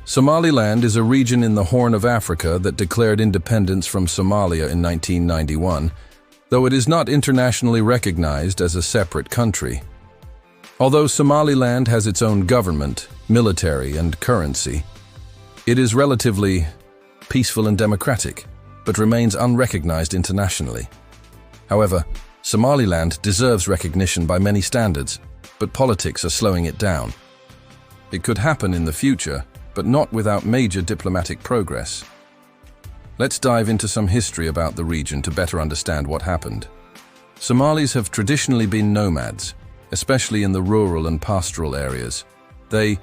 Somaliland is a region in the Horn of Africa that declared independence from Somalia in 1991, though it is not internationally recognized as a separate country. Although Somaliland has its own government, military, and currency, it is relatively peaceful and democratic, but remains unrecognized internationally. However, Somaliland deserves recognition by many standards, but politics are slowing it down. It could happen in the future, but not without major diplomatic progress. Let's dive into some history about the region to better understand what happened. Somalis have traditionally been nomads, especially in the rural and pastoral areas. They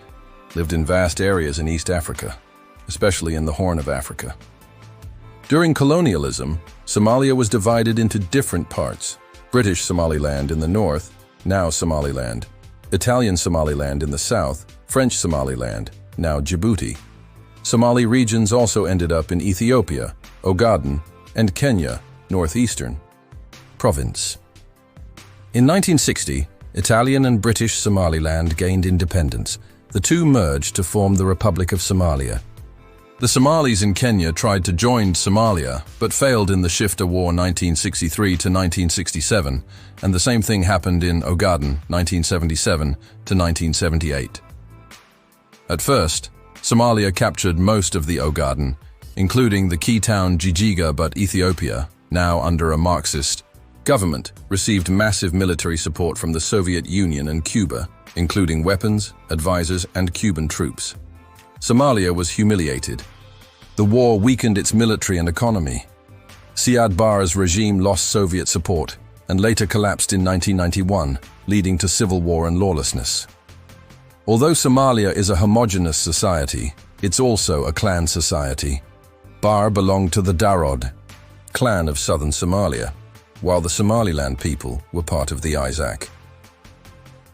lived in vast areas in East Africa, especially in the Horn of Africa. During colonialism, Somalia was divided into different parts: British Somaliland in the north, now Somaliland; Italian Somaliland in the south, French Somaliland, now Djibouti. Somali regions also ended up in Ethiopia, Ogaden, and Kenya, northeastern province. In 1960, Italian and British Somaliland gained independence. The two merged to form the Republic of Somalia. The Somalis in Kenya tried to join Somalia, but failed in the Shifta War 1963 to 1967, and the same thing happened in Ogaden 1977 to 1978. At first, Somalia captured most of the Ogaden, including the key town Jijjiga, but Ethiopia, now under a Marxist government, received massive military support from the Soviet Union and Cuba, including weapons, advisors, and Cuban troops. Somalia was humiliated. The war weakened its military and economy. Siad Barre's regime lost Soviet support and later collapsed in 1991, leading to civil war and lawlessness. Although Somalia is a homogeneous society, it's also a clan society. Barre belonged to the Darod clan of southern Somalia, while the Somaliland people were part of the Isaac.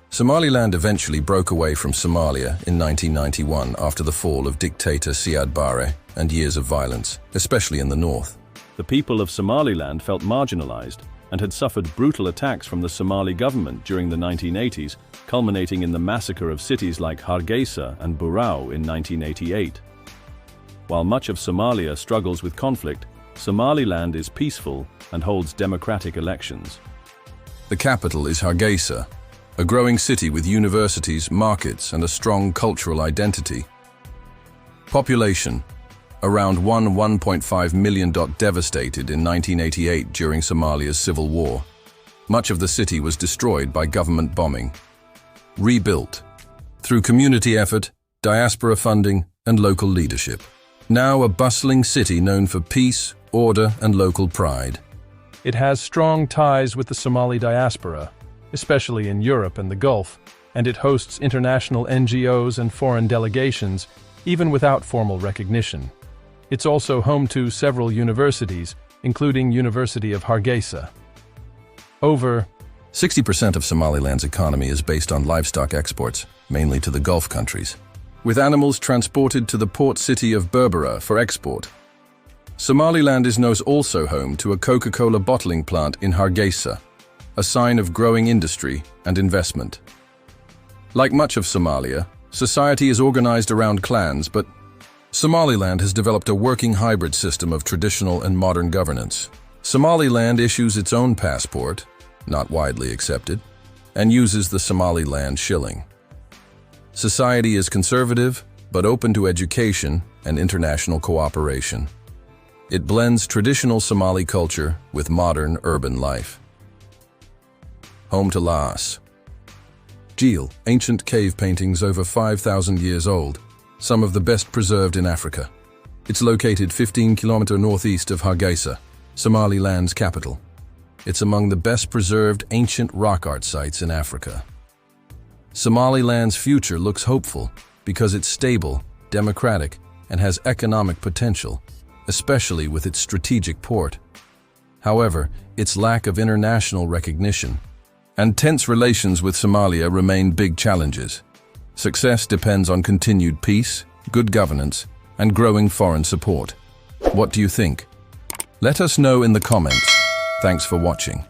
Somaliland eventually broke away from Somalia in 1991 after the fall of dictator Siad Barre and years of violence, especially in the north. The people of Somaliland felt marginalized and had suffered brutal attacks from the Somali government during the 1980s, culminating in the massacre of cities like Hargeisa and Burao in 1988. While much of Somalia struggles with conflict, Somaliland is peaceful and holds democratic elections. The capital is Hargeisa, a growing city with universities, markets, and a strong cultural identity. Population: around 1.5 million. Devastated in 1988 during Somalia's civil war. Much of the city was destroyed by government bombing. Rebuilt through community effort, diaspora funding, and local leadership. Now a bustling city known for peace, order, and local pride. It has strong ties with the Somali diaspora, especially in Europe and the Gulf, and it hosts international NGOs and foreign delegations, even without formal recognition. It's also home to several universities, including University of Hargeisa. Over 60% of Somaliland's economy is based on livestock exports, mainly to the Gulf countries, with animals transported to the port city of Berbera for export. Somaliland is now also home to a Coca-Cola bottling plant in Hargeisa, a sign of growing industry and investment. Like much of Somalia, society is organized around clans, but Somaliland has developed a working hybrid system of traditional and modern governance. Somaliland issues its own passport, not widely accepted, and uses the Somaliland shilling. Society is conservative, but open to education and international cooperation. It blends traditional Somali culture with modern urban life. Home to Laos. Jeel, ancient cave paintings over 5,000 years old, some of the best preserved in Africa. It's located 15 kilometers northeast of Hargeisa, Somaliland's capital. It's among the best preserved ancient rock art sites in Africa. Somaliland's future looks hopeful because it's stable, democratic, and has economic potential, especially with its strategic port. However, its lack of international recognition and tense relations with Somalia remain big challenges. Success depends on continued peace, good governance, and growing foreign support. What do you think? Let us know in the comments. Thanks for watching.